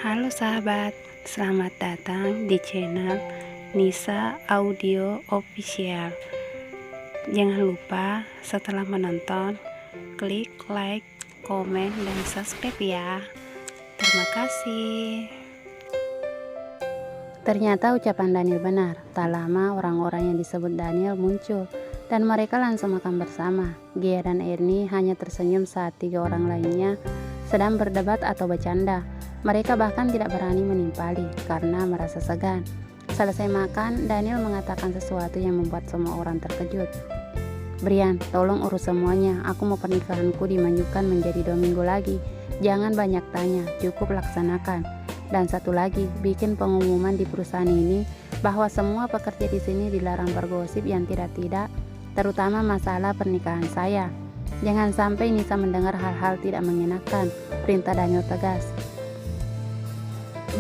Halo sahabat, selamat datang di channel Nisa Audio Official. Jangan lupa setelah menonton, klik like, komen, dan subscribe ya. Terima kasih. Ternyata ucapan Daniel benar. Tak lama orang-orang yang disebut Daniel muncul dan mereka langsung makan bersama. Gia dan Ernie hanya tersenyum saat tiga orang lainnya sedang berdebat atau bercanda. Mereka bahkan tidak berani menimpali karena merasa segan. Selesai makan, Daniel mengatakan sesuatu yang membuat semua orang terkejut. Brian, tolong urus semuanya. Aku mau pernikahanku dimajukan menjadi 2 minggu lagi. Jangan banyak tanya, cukup laksanakan. Dan satu lagi, bikin pengumuman di perusahaan ini bahwa semua pekerja di sini dilarang bergosip yang tidak-tidak, terutama masalah pernikahan saya. Jangan sampai Nisa mendengar hal-hal tidak mengenakan, perintah Daniel tegas.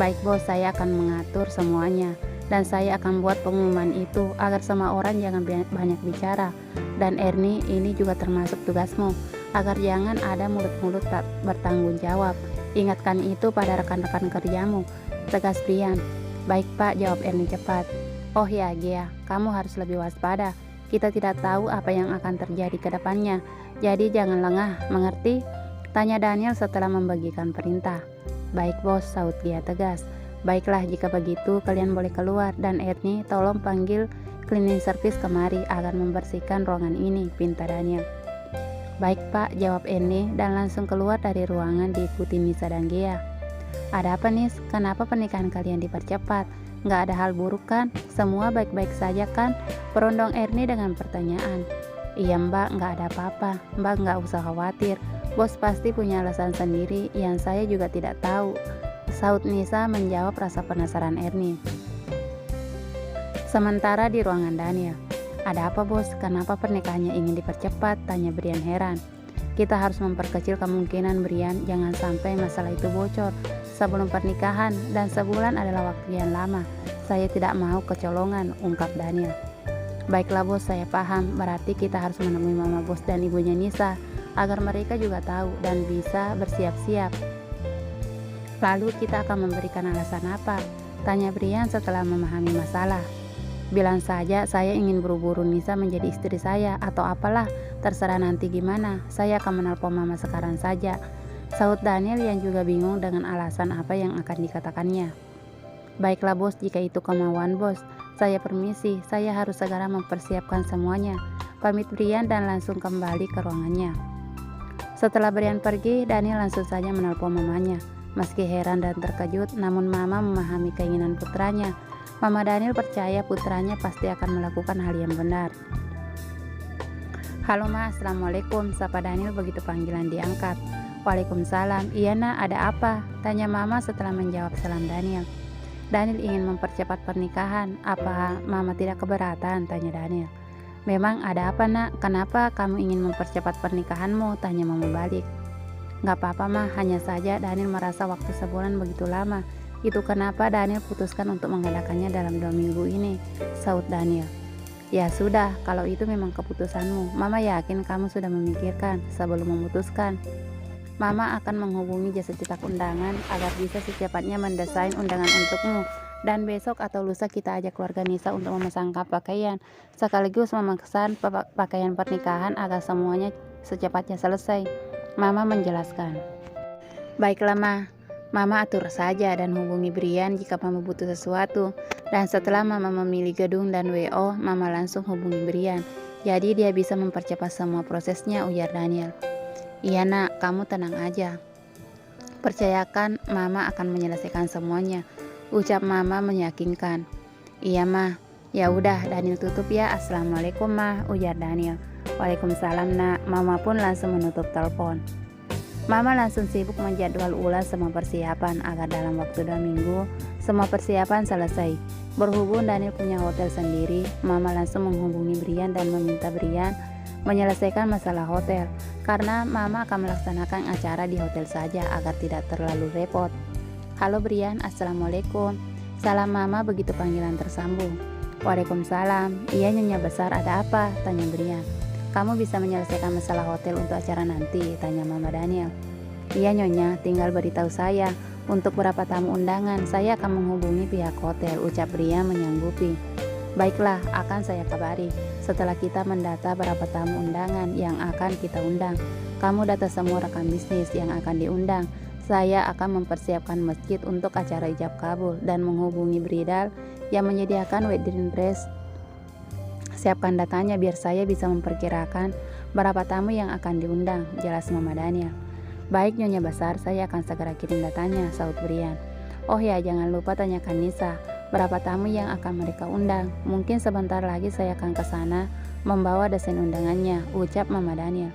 Baik bos, saya akan mengatur semuanya dan saya akan buat pengumuman itu agar semua orang jangan banyak bicara. Dan Ernie, ini juga termasuk tugasmu, agar jangan ada mulut-mulut tak bertanggung jawab. Ingatkan itu pada rekan-rekan kerjamu, tegas Brian. Baik pak, jawab Ernie cepat. Oh ya Gia, kamu harus lebih waspada. Kita tidak tahu apa yang akan terjadi ke depannya, jadi jangan lengah, mengerti? Tanya Daniel setelah membagikan perintah. Baik bos, sahut Gia tegas. Baiklah, jika begitu kalian boleh keluar, dan Ernie tolong panggil cleaning service kemari agar membersihkan ruangan ini, pinta Daniel. Baik pak, jawab Ernie dan langsung keluar dari ruangan diikuti Nisa dan Gia. Ada apa Nis? Kenapa pernikahan kalian dipercepat? Nggak ada hal buruk kan? Semua baik-baik saja kan? Berondong Ernie dengan pertanyaan. Iya mbak, nggak ada apa-apa. Mbak nggak usah khawatir. Bos pasti punya alasan sendiri yang saya juga tidak tahu, sahut Nisa menjawab rasa penasaran Ernie. Sementara di ruangan Daniel. Ada apa bos? Kenapa pernikahannya ingin dipercepat? Tanya Brian heran. Kita harus memperkecil kemungkinan Brian, jangan sampai masalah itu bocor sebelum pernikahan, dan sebulan adalah waktu yang lama. Saya tidak mau kecolongan, ungkap Daniel. Baiklah bos, saya paham. Berarti kita harus menemui mama bos dan ibunya Nisa agar mereka juga tahu dan bisa bersiap-siap. Lalu kita akan memberikan alasan apa? Tanya Brian setelah memahami masalah. Bilang saja saya ingin buru-buru Nisa menjadi istri saya atau apalah, terserah nanti gimana. Saya akan menelpon mama sekarang saja, sahut Daniel yang juga bingung dengan alasan apa yang akan dikatakannya. Baiklah bos, jika itu kemauan bos, saya permisi, saya harus segera mempersiapkan semuanya, pamit Brian dan langsung kembali ke ruangannya. Setelah Brian pergi, Daniel langsung saja menelpon mamanya. Meski heran dan terkejut, namun mama memahami keinginan putranya. Mama Daniel percaya putranya pasti akan melakukan hal yang benar. Halo ma, assalamualaikum, sapa Daniel begitu panggilan diangkat. Waalaikumsalam. Iya nak, ada apa? Tanya mama setelah menjawab salam Daniel. Daniel ingin mempercepat pernikahan. Apa mama tidak keberatan? Tanya Daniel. Memang ada apa nak? Kenapa kamu ingin mempercepat pernikahanmu? Tanya mama balik. Gak apa-apa mah, hanya saja Daniel merasa waktu sebulan begitu lama. Itu kenapa Daniel putuskan untuk mengadakannya dalam 2 minggu ini, sahut Daniel. Ya sudah, kalau itu memang keputusanmu. Mama yakin kamu sudah memikirkan sebelum memutuskan. Mama akan menghubungi jasa cetak undangan agar bisa secepatnya mendesain undangan untukmu. Dan besok atau lusa kita ajak keluarga Nisa untuk memasangkan pakaian, sekaligus memesan pakaian pernikahan agar semuanya secepatnya selesai. Mama menjelaskan. Baiklah ma, mama atur saja dan hubungi Brian jika mama butuh sesuatu. Dan setelah mama memilih gedung dan WO, mama langsung hubungi Brian. Jadi dia bisa mempercepat semua prosesnya, ujar Daniel. Iya nak, kamu tenang aja. Percayakan mama akan menyelesaikan semuanya, ucap mama meyakinkan. Iya mah, ya udah Daniel tutup ya. Assalamualaikum mah, ujar Daniel. Waalaikumsalam nak. Mama pun langsung menutup telepon. Mama langsung sibuk menjadwal ulang semua persiapan agar dalam waktu 2 minggu semua persiapan selesai. Berhubung Daniel punya hotel sendiri, mama langsung menghubungi Brian dan meminta Brian menyelesaikan masalah hotel, karena mama akan melaksanakan acara di hotel saja agar tidak terlalu repot. Halo Brian, assalamualaikum. Salam mama begitu panggilan tersambung. Waalaikumsalam. Iya nyonya besar, ada apa? Tanya Brian. Kamu bisa menyelesaikan masalah hotel untuk acara nanti? Tanya mama Daniel. Iya nyonya, tinggal beritahu saya Untuk berapa tamu undangan, saya akan menghubungi pihak hotel, ucap Brian menyanggupi. Baiklah, akan saya kabari. Setelah kita mendata berapa tamu undangan yang akan kita undang, kamu data semua rekan bisnis yang akan diundang. Saya akan mempersiapkan masjid untuk acara ijab kabul dan menghubungi bridal yang menyediakan wedding dress. Siapkan datanya biar saya bisa memperkirakan berapa tamu yang akan diundang, jelas Mama Daniel. Baik Nyonya Besar, saya akan segera kirim datanya, saut Brian. Oh ya, jangan lupa tanyakan Nisa, berapa tamu yang akan mereka undang. Mungkin sebentar lagi saya akan ke sana membawa desain undangannya, ucap Mama Daniel.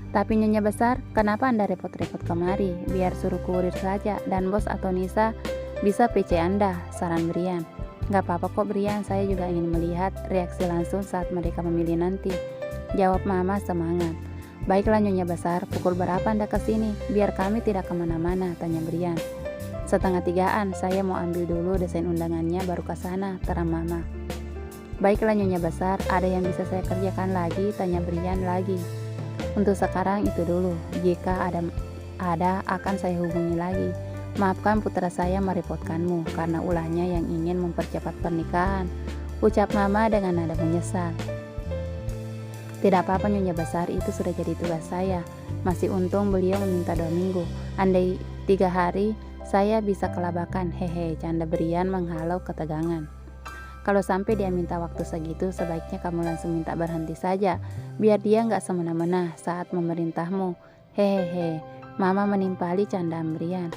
Tapi Nyonya Besar, kenapa Anda repot-repot kemari? Biar suruh kurir saja dan bos atau Nisa bisa PC Anda, saran Brian. Gak apa-apa kok Brian, saya juga ingin melihat reaksi langsung saat mereka memilih nanti, jawab Mama semangat. Baiklah Nyonya Besar, pukul berapa Anda kesini? Biar kami tidak kemana-mana, tanya Brian. 2:30-an, saya mau ambil dulu desain undangannya baru ke sana, terang Mama. Baiklah Nyonya Besar, ada yang bisa saya kerjakan lagi, tanya Brian lagi. Untuk sekarang itu dulu, jika ada akan saya hubungi lagi. Maafkan putra saya merepotkanmu karena ulahnya yang ingin mempercepat pernikahan, ucap Mama dengan nada menyesal. Tidak apa-apa Nyonya Besar, itu sudah jadi tugas saya. Masih untung beliau meminta 2 minggu. Andai 3 hari, saya bisa kelabakan. Hehe, canda Brian menghalau ketegangan. Kalau sampai dia minta waktu segitu, sebaiknya kamu langsung minta berhenti saja, biar dia nggak semena-mena saat memerintahmu. Hehehe, Mama menimpali candaan Brian.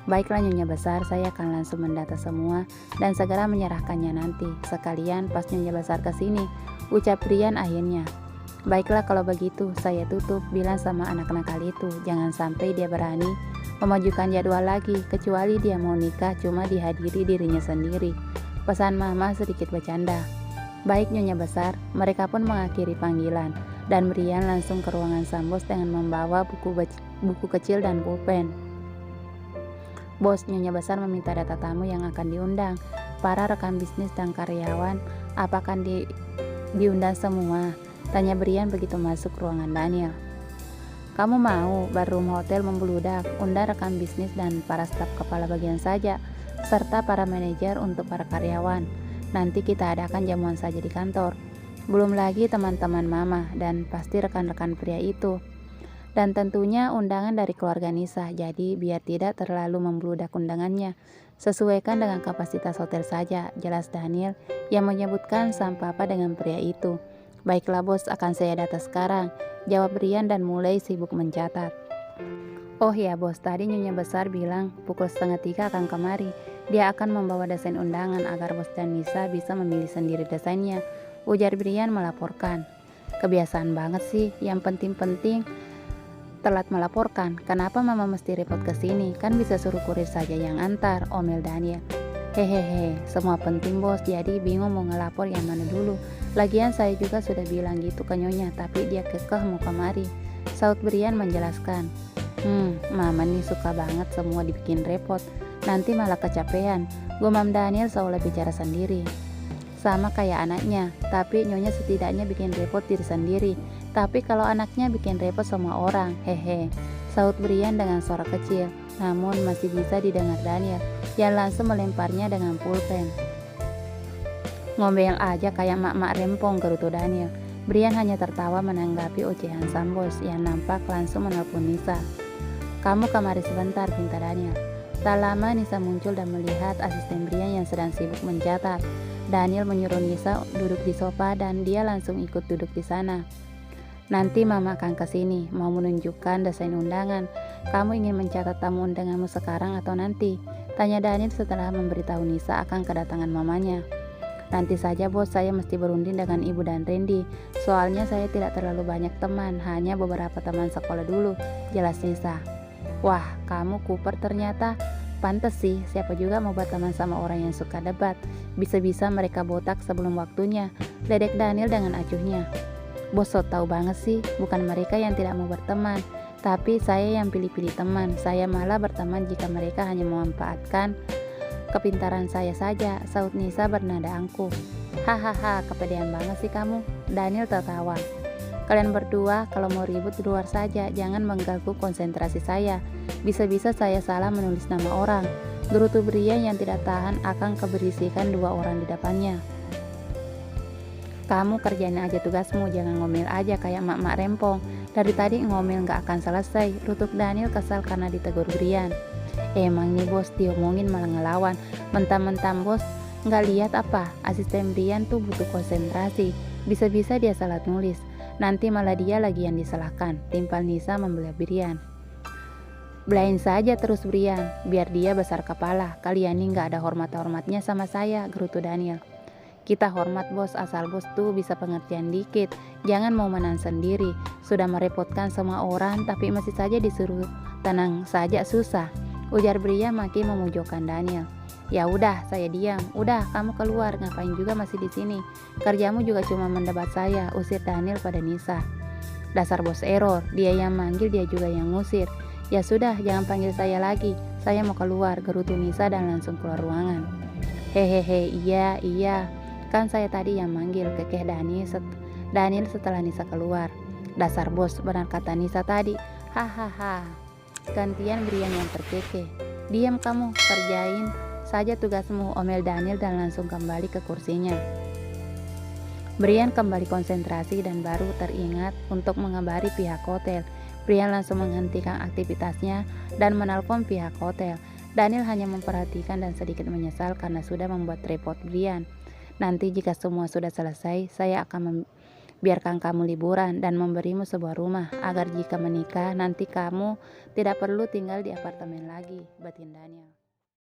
Baiklah Nyonya Besar, saya akan langsung mendata semua dan segera menyerahkannya nanti. Sekalian pas Nyonya Besar kesini, ucap Brian akhirnya. Baiklah kalau begitu, saya tutup, bilang sama anak nakal itu, jangan sampai dia berani memajukan jadwal lagi, kecuali dia mau nikah cuma dihadiri dirinya sendiri. Pesan Mama sedikit bercanda. Baik Nyonya Besar, mereka pun mengakhiri panggilan, dan Brian langsung ke ruangan sang bos dengan membawa buku kecil dan pulpen. Bos, Nyonya Besar meminta data tamu yang akan diundang, para rekan bisnis dan karyawan, apakah diundang semua? Tanya Brian begitu masuk ruangan Daniel. Kamu mau barum hotel membludak, undang rekan bisnis dan para staf kepala bagian saja, serta para manajer untuk para karyawan. Nanti kita adakan jamuan saja di kantor. Belum lagi teman-teman Mama dan pasti rekan-rekan pria itu. Dan tentunya undangan dari keluarga Nisa, jadi biar tidak terlalu membludak undangannya. Sesuaikan dengan kapasitas hotel saja, jelas Daniel yang menyebutkan sang papa dengan pria itu. Baiklah bos, akan saya data sekarang, jawab Brian dan mulai sibuk mencatat. Oh ya bos, tadi Nyonya Besar bilang pukul 2:30 akan kemari. Dia akan membawa desain undangan agar bos dan Nisa bisa memilih sendiri desainnya, ujar Brian melaporkan. Kebiasaan banget sih, yang penting-penting telat melaporkan. Kenapa Mama mesti repot ke sini? Kan bisa suruh kurir saja yang antar, omel Daniel. Hehehe, semua penting bos, jadi bingung mau ngelapor yang mana dulu. Lagian saya juga sudah bilang gitu ke Nyonya, tapi dia kekeh mau kemari, saut Brian menjelaskan. Mama nih suka banget semua dibikin repot, nanti malah kecapean, gumam Daniel seolah bicara sendiri. Sama kayak anaknya, tapi Nyonya setidaknya bikin repot diri sendiri, tapi kalau anaknya bikin repot semua orang, hehe, saut Brian dengan suara kecil, namun masih bisa didengar Daniel yang langsung melemparnya dengan pulpen. Ngomel aja kayak mak-mak rempong, gerutu Daniel. Brian hanya tertawa menanggapi ocehan sang bos yang nampak langsung menelpon Nisa. Kamu kemari sebentar, pinta Daniel. Tak lama Nisa muncul dan melihat asisten Brian yang sedang sibuk mencatat. Daniel menyuruh Nisa duduk di sofa dan dia langsung ikut duduk di sana. Nanti Mama akan kesini, mau menunjukkan desain undangan. Kamu ingin mencatat tamu undanganmu sekarang atau nanti? Tanya Daniel setelah memberitahu Nisa akan kedatangan mamanya. Nanti saja bos, saya mesti berunding dengan ibu dan Randy. Soalnya saya tidak terlalu banyak teman, hanya beberapa teman sekolah dulu, jelas Nisa. Wah, kamu Cooper ternyata. Pantes sih, siapa juga mau berteman sama orang yang suka debat. Bisa-bisa mereka botak sebelum waktunya, ledek Daniel dengan acuhnya. Bos so tahu banget sih, bukan mereka yang tidak mau berteman, tapi saya yang pilih-pilih teman. Saya malah berteman jika mereka hanya memanfaatkan kepintaran saya saja, saut Nisa bernada angkuh. Hahaha, kepedean banget sih kamu, Daniel tertawa. Kalian berdua kalau mau ribut di luar saja, jangan mengganggu konsentrasi saya. Bisa-bisa saya salah menulis nama orang. Gerutu Brian yang tidak tahan akan keberisikan dua orang di depannya. Kamu kerjain aja tugasmu, jangan ngomel aja kayak mak-mak rempong. Dari tadi ngomel gak akan selesai, rutuk Daniel kesal karena ditegur Brian. Emang nih bos, diomongin malah ngelawan. Mentang-mentang bos gak lihat apa, asisten Brian tuh butuh konsentrasi. Bisa-bisa dia salah nulis, nanti malah dia lagi yang disalahkan, timpal Nisa membela Brian. Belain saja terus Brian, biar dia besar kepala. Kalian nih gak ada hormat-hormatnya sama saya, gerutu Daniel. Kita hormat bos, asal bos tuh bisa pengertian dikit. Jangan mau menang sendiri. Sudah merepotkan semua orang tapi masih saja disuruh tenang saja susah, ujar Brian makin memojokkan Daniel. Ya udah, saya diam. Udah, kamu keluar, ngapain juga masih di sini? Kerjamu juga cuma mendebat saya, usir Daniel pada Nisa. Dasar bos error, dia yang manggil dia juga yang ngusir. Ya sudah, jangan panggil saya lagi. Saya mau keluar, gerutu Nisa dan langsung keluar ruangan. Hehehe, iya. Kan saya tadi yang manggil, kekeh Daniel setelah Nisa keluar. Dasar bos, benar kata Nisa tadi. Hahaha. Gantian Brian yang terkekeh. Diam kamu, kerjain saja tugasmu, omel Daniel dan langsung kembali ke kursinya. Brian kembali konsentrasi dan baru teringat untuk mengabari pihak hotel. Brian langsung menghentikan aktivitasnya dan menelpon pihak hotel. Daniel hanya memperhatikan dan sedikit menyesal karena sudah membuat repot Brian. Nanti jika semua sudah selesai, saya akan biarkan kamu liburan dan memberimu sebuah rumah agar jika menikah nanti kamu tidak perlu tinggal di apartemen lagi, batin Daniel.